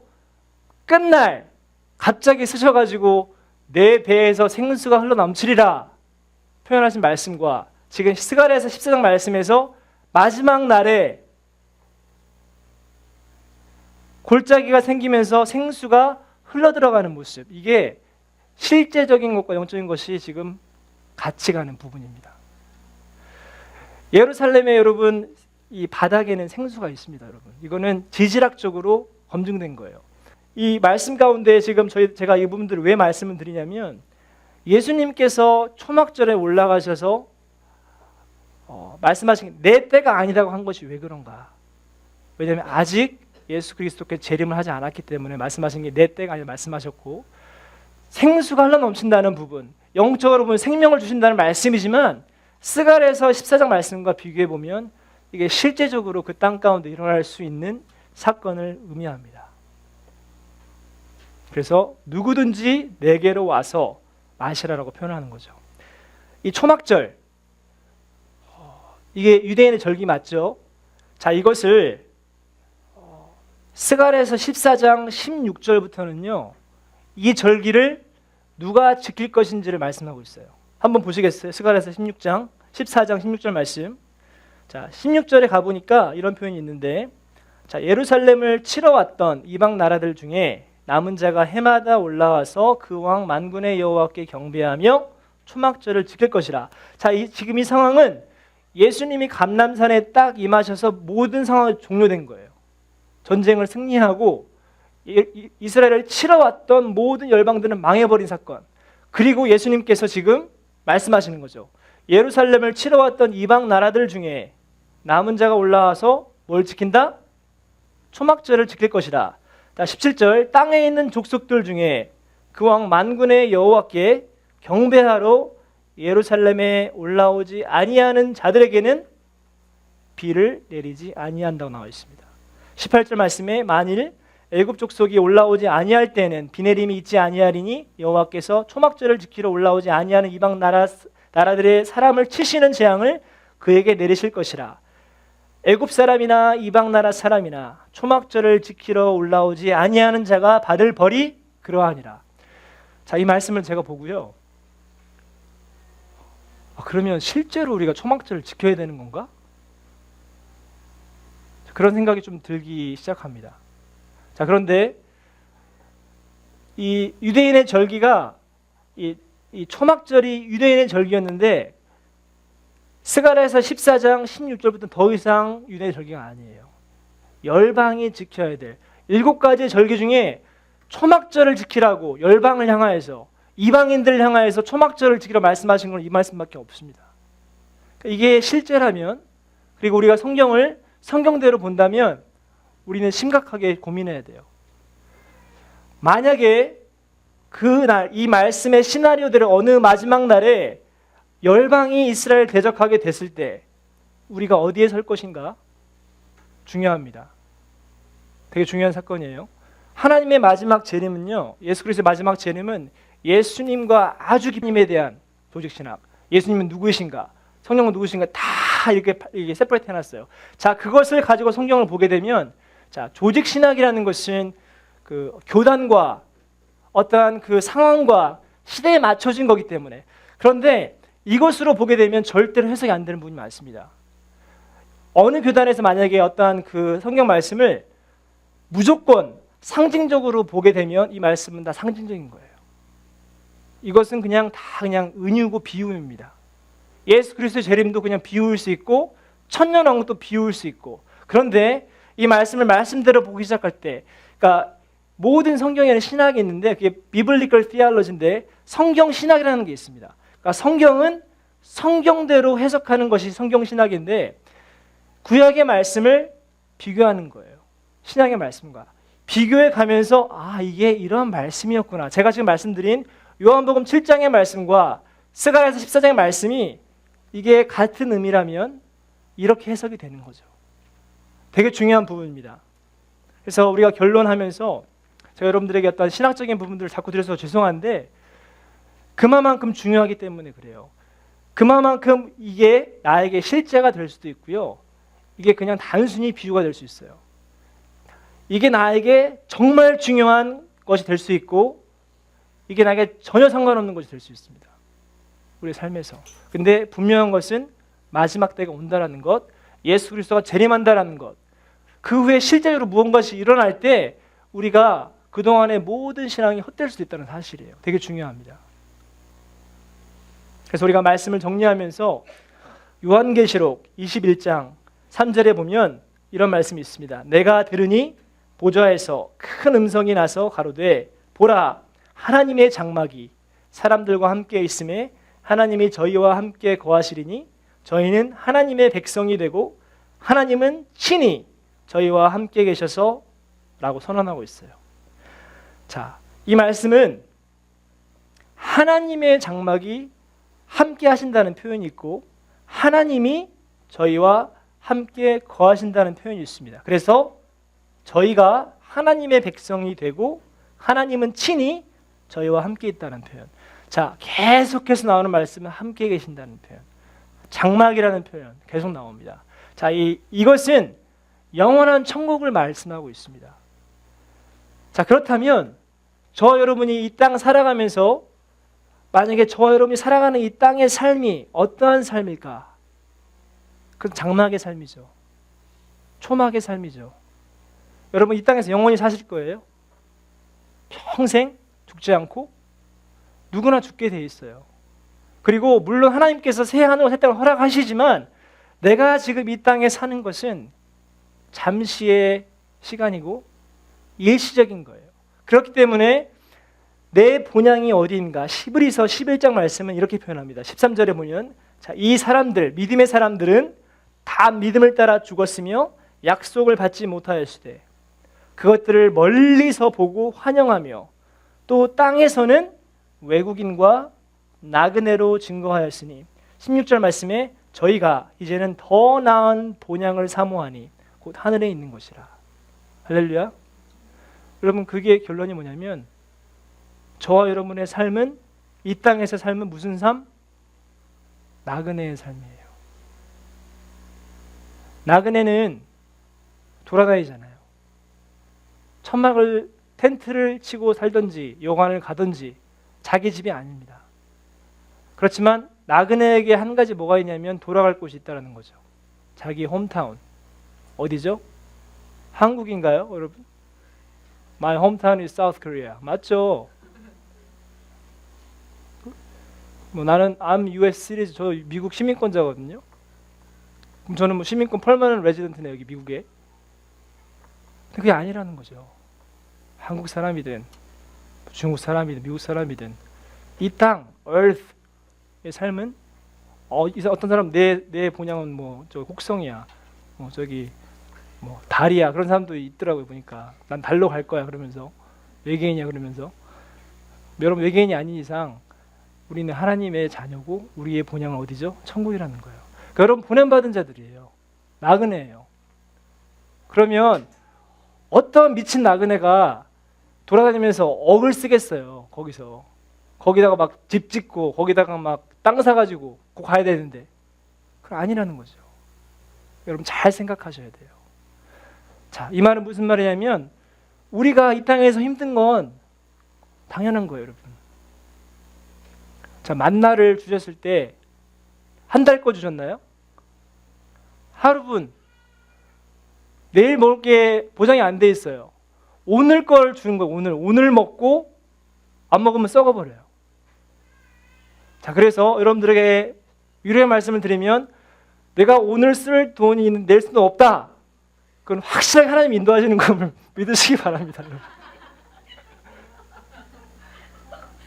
끝날 갑자기 쓰셔가지고 내 배에서 생수가 흘러 넘치리라 표현하신 말씀과 지금 스가랴서 14장 말씀에서 마지막 날에 골짜기가 생기면서 생수가 흘러 들어가는 모습, 이게 실제적인 것과 영적인 것이 지금 같이 가는 부분입니다. 예루살렘에 여러분 이 바닥에는 생수가 있습니다. 여러분 이거는 지질학적으로 검증된 거예요. 이 말씀 가운데 지금 제가 이 부분들을 왜 말씀을 드리냐면, 예수님께서 초막절에 올라가셔서 말씀하신 내 때가 아니라고 한 것이 왜 그런가? 왜냐하면 아직 예수 그리스도께 재림을 하지 않았기 때문에 말씀하신 게 내 때가 아니라 말씀하셨고, 생수가 흘러 넘친다는 부분, 영적으로 보면 생명을 주신다는 말씀이지만 스가랴서 14장 말씀과 비교해 보면 이게 실제적으로 그 땅 가운데 일어날 수 있는 사건을 의미합니다. 그래서 누구든지 내게로 와서 마시라라고 표현하는 거죠. 이 초막절, 이게 유대인의 절기 맞죠? 자, 이것을 스가랴서 14장 16절부터는요, 이 절기를 누가 지킬 것인지를 말씀하고 있어요. 한번 보시겠어요? 스가랴서 14장 16절 말씀. 자, 16절에 가보니까 이런 표현이 있는데, 자, 예루살렘을 치러 왔던 이방 나라들 중에 남은 자가 해마다 올라와서 그 왕 만군의 여호와께 경배하며 초막절을 지킬 것이라. 자, 지금 이 상황은 예수님이 감람산에 딱 임하셔서 모든 상황이 종료된 거예요. 전쟁을 승리하고 이스라엘을 치러 왔던 모든 열방들은 망해버린 사건. 그리고 예수님께서 지금 말씀하시는 거죠. 예루살렘을 치러 왔던 이방 나라들 중에 남은 자가 올라와서 뭘 지킨다? 초막절을 지킬 것이다. 17절, 땅에 있는 족속들 중에 그 왕 만군의 여호와께 경배하러 예루살렘에 올라오지 아니하는 자들에게는 비를 내리지 아니한다고 나와 있습니다. 18절 말씀에 만일 애굽 족속이 올라오지 아니할 때는 비 내림이 있지 아니하리니 여호와께서 초막절을 지키러 올라오지 아니하는 이방 나라들의 사람을 치시는 재앙을 그에게 내리실 것이라. 애굽 사람이나 이방 나라 사람이나 초막절을 지키러 올라오지 아니하는 자가 받을 벌이 그러하니라. 자, 이 말씀을 제가 보고요, 그러면 실제로 우리가 초막절을 지켜야 되는 건가? 그런 생각이 좀 들기 시작합니다. 자, 그런데 이 유대인의 절기가 이 초막절이 유대인의 절기였는데 스가랴서 14장 16절부터 더 이상 유대인의 절기가 아니에요. 열방이 지켜야 될 7가지 절기 중에 초막절을 지키라고 열방을 향하여서, 이방인들을 향하여서 초막절을 지키라 말씀하신 건 이 말씀밖에 없습니다. 이게 실제라면, 그리고 우리가 성경을 성경대로 본다면 우리는 심각하게 고민해야 돼요. 만약에 그날 이 말씀의 시나리오대로 어느 마지막 날에 열방이 이스라엘 대적하게 됐을 때 우리가 어디에 설 것인가? 중요합니다. 되게 중요한 사건이에요. 하나님의 마지막 재림은요, 예수 그리스도의 마지막 재림은 예수님과 아주 깊임에 대한 조직신학, 예수님은 누구이신가, 성령은 누구이신가 다 이렇게 세퍼레이트 해놨어요. 자, 그것을 가지고 성경을 보게 되면, 자, 조직신학이라는 것은 그 교단과 어떠한 그 상황과 시대에 맞춰진 거기 때문에, 그런데 이것으로 보게 되면 절대로 해석이 안 되는 부분이 많습니다. 어느 교단에서 만약에 어떠한 그 성경 말씀을 무조건 상징적으로 보게 되면 이 말씀은 다 상징적인 거예요. 이것은 그냥 은유고 비유입니다. 예수 그리스도의 재림도 그냥 비유일 수 있고 천년왕국도 비유일 수 있고, 그런데 이 말씀을 말씀대로 보기 시작할 때, 그러니까 모든 성경에는 신학이 있는데 그게 비블리컬 티올로지인데 성경 신학이라는 게 있습니다. 그러니까 성경은 성경대로 해석하는 것이 성경 신학인데 구약의 말씀을 비교하는 거예요. 신약의 말씀과 비교해 가면서 이게 이런 말씀이었구나. 제가 지금 말씀드린 요한복음 7장의 말씀과 스가랴서 14장의 말씀이 이게 같은 의미라면 이렇게 해석이 되는 거죠. 되게 중요한 부분입니다. 그래서 우리가 결론하면서 제가 여러분들에게 어떤 신학적인 부분들을 자꾸 드려서 죄송한데 그만큼 중요하기 때문에 그래요. 그만큼 이게 나에게 실제가 될 수도 있고요, 이게 그냥 단순히 비유가 될 수 있어요. 이게 나에게 정말 중요한 것이 될 수 있고 이게 나에게 전혀 상관없는 것이 될 수 있습니다, 우리의 삶에서. 근데 분명한 것은 마지막 때가 온다라는 것, 예수 그리스도가 재림한다라는 것, 그 후에 실제로 무언가가 일어날 때 우리가 그동안의 모든 신앙이 헛될 수도 있다는 사실이에요. 되게 중요합니다. 그래서 우리가 말씀을 정리하면서 요한계시록 21장 3절에 보면 이런 말씀이 있습니다. 내가 들으니 보좌에서 큰 음성이 나서 가로되 보라, 하나님의 장막이 사람들과 함께 있음에 하나님이 저희와 함께 거하시리니 저희는 하나님의 백성이 되고 하나님은 친히 저희와 함께 계셔서 라고 선언하고 있어요. 자, 이 말씀은 하나님의 장막이 함께 하신다는 표현이 있고 하나님이 저희와 함께 거하신다는 표현이 있습니다. 그래서 저희가 하나님의 백성이 되고 하나님은 친히 저희와 함께 있다는 표현. 자, 계속해서 나오는 말씀은 함께 계신다는 표현. 장막이라는 표현 계속 나옵니다. 자, 이것은 영원한 천국을 말씀하고 있습니다. 자, 그렇다면 저와 여러분이 이 땅 살아가면서 만약에 저와 여러분이 살아가는 이 땅의 삶이 어떠한 삶일까? 그건 장막의 삶이죠. 초막의 삶이죠. 여러분 이 땅에서 영원히 사실 거예요? 평생 죽지 않고 누구나 죽게 돼 있어요. 그리고 물론 하나님께서 새 하늘과 새 땅을 허락하시지만 내가 지금 이 땅에 사는 것은 잠시의 시간이고 일시적인 거예요. 그렇기 때문에 내 본향이 어디인가? 히브리서 11장 말씀은 이렇게 표현합니다. 13절에 보면 자, 이 사람들, 믿음의 사람들은 다 믿음을 따라 죽었으며 약속을 받지 못하였으되 그것들을 멀리서 보고 환영하며 또 땅에서는 외국인과 나그네로 증거하였으니 16절 말씀에 저희가 이제는 더 나은 본향을 사모하니 곧 하늘에 있는 것이라. 할렐루야. 여러분 그게 결론이 뭐냐면 저와 여러분의 삶은 이 땅에서 삶은 무슨 삶? 나그네의 삶이에요. 나그네는 돌아다니잖아요. 천막을 텐트를 치고 살든지 여관을 가든지 자기 집이 아닙니다. 그렇지만 나그네에게 한 가지 뭐가 있냐면 돌아갈 곳이 있다는 거죠. 자기 홈타운. 어디죠? 한국인가요, 여러분? My hometown is South Korea. 맞죠? 뭐 나는 I'm US citizen. 저 미국 시민권자거든요. 그럼 저는 뭐 시민권 permanent resident네 여기 미국에. 그게 아니라는 거죠. 한국 사람이든 중국 사람이든 미국 사람이든 이 땅, earth의 삶은 어떤 사람 내 본향은 뭐 저 혹성이야, 뭐 저기 뭐 달이야 그런 사람도 있더라고요 보니까. 난 달로 갈 거야 그러면서 외계인이야 그러면서. 여러분 외계인이 아닌 이상 우리는 하나님의 자녀고 우리의 본향은 어디죠? 천국이라는 거예요. 그러니까 여러분 보냄받은 자들이에요. 나그네예요. 그러면 어떤 미친 나그네가 돌아다니면서 억을 쓰겠어요. 거기다가 막 집 짓고 거기다가 막 땅 사가지고 꼭 가야 되는데 그건 아니라는 거죠. 여러분 잘 생각하셔야 돼요. 자, 이 말은 무슨 말이냐면 우리가 이 땅에서 힘든 건 당연한 거예요, 여러분. 자, 만나를 주셨을 때 한 달 거 주셨나요? 하루분 내일 먹을 게 보장이 안 돼 있어요. 오늘 걸 주는 거예요. 오늘 먹고 안 먹으면 썩어버려요. 자, 그래서 여러분들에게 위로의 말씀을 드리면 내가 오늘 쓸 돈이 낼 수는 없다. 그건 확실하게 하나님 인도하시는 걸 믿으시기 바랍니다. 여러분.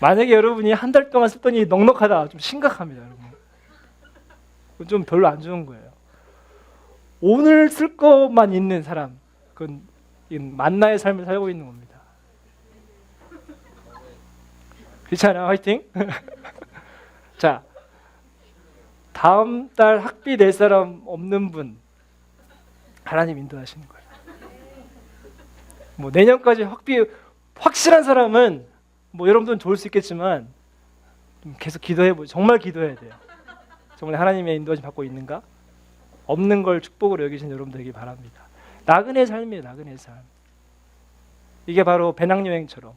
만약에 여러분이 한 달 동안 쓸 돈이 넉넉하다. 좀 심각합니다. 여러분. 그건 좀 별로 안 좋은 거예요. 오늘 쓸 것만 있는 사람, 그건 만나의 삶을 살고 있는 겁니다. 그렇잖아요, 화이팅. 자, 다음 달 학비 낼 사람 없는 분 하나님 인도하시는 거예요. 뭐 내년까지 학비 확실한 사람은 뭐 여러분들은 좋을 수 있겠지만 좀 계속 기도해보죠. 정말 기도해야 돼요. 정말 하나님의 인도하심 받고 있는가? 없는 걸 축복으로 여기신 여러분 되기 바랍니다. 나그네 삶이에요. 나그네 삶. 이게 바로 배낭여행처럼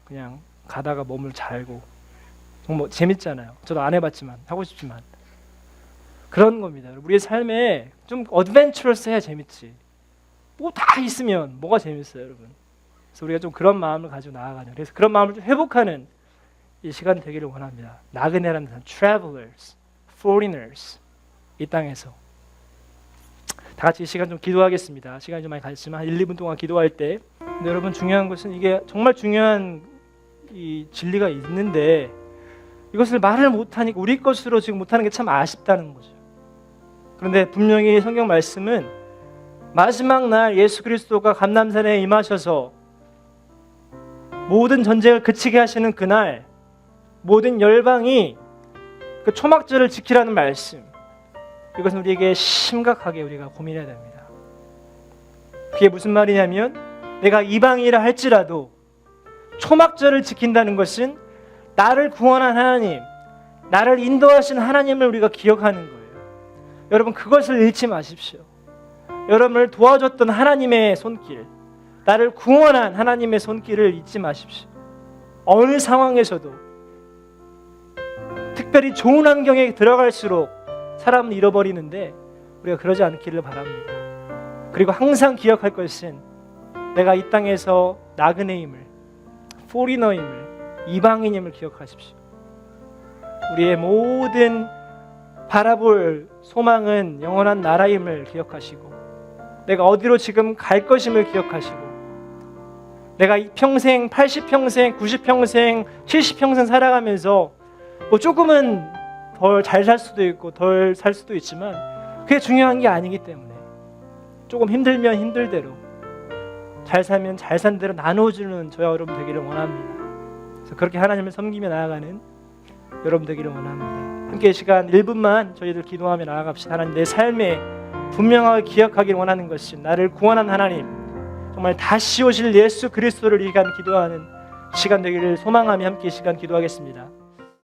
그냥 가다가 몸을 잘고 정말 재밌잖아요. 저도 안 해봤지만 하고 싶지만 그런 겁니다. 우리의 삶에 좀 어드벤처러스해야 재밌지. 뭐 다 있으면 뭐가 재밌어요, 여러분. 그래서 우리가 좀 그런 마음을 가지고 나아가는. 그래서 그런 마음을 좀 회복하는 이 시간이 되기를 원합니다. 나그네라는 사람, travelers, foreigners 이 땅에서. 다 같이 이 시간 좀 기도하겠습니다. 시간이 좀 많이 가지만 한 1, 2분 동안 기도할 때 근데 여러분 중요한 것은 이게 정말 중요한 이 진리가 있는데 이것을 말을 못하니까 우리 것으로 지금 못하는 게 참 아쉽다는 거죠. 그런데 분명히 성경 말씀은 마지막 날 예수 그리스도가 감람산에 임하셔서 모든 전쟁을 그치게 하시는 그날 모든 열방이 그 초막절을 지키라는 말씀, 이것은 우리에게 심각하게 우리가 고민해야 됩니다. 그게 무슨 말이냐면 내가 이방이라 할지라도 초막절을 지킨다는 것은 나를 구원한 하나님, 나를 인도하신 하나님을 우리가 기억하는 거예요. 여러분, 그것을 잃지 마십시오. 여러분을 도와줬던 하나님의 손길, 나를 구원한 하나님의 손길을 잊지 마십시오. 어느 상황에서도, 특별히 좋은 환경에 들어갈수록 사람은 잃어버리는데 우리가 그러지 않기를 바랍니다. 그리고 항상 기억할 것은 내가 이 땅에서 나그네임을, 포리너임을, 이방인임을 기억하십시오. 우리의 모든 바라볼 소망은 영원한 나라임을 기억하시고, 내가 어디로 지금 갈 것임을 기억하시고, 내가 이 평생 80평생, 90평생, 70평생 살아가면서 뭐 조금은 덜 잘 살 수도 있고 덜 살 수도 있지만 그게 중요한 게 아니기 때문에 조금 힘들면 힘들대로, 잘 살면 잘 산 대로 나눠주는 저와 여러분 되기를 원합니다. 그래서 그렇게 하나님을 섬기며 나아가는 여러분 되기를 원합니다. 함께 이 시간 1분만 저희들 기도하며 나아갑시다. 하나님, 내 삶에 분명하게 기억하길 원하는 것은 나를 구원한 하나님, 정말 다시 오실 예수 그리스도를 위한 기도하는 시간 되기를 소망하며 함께 이 시간 기도하겠습니다.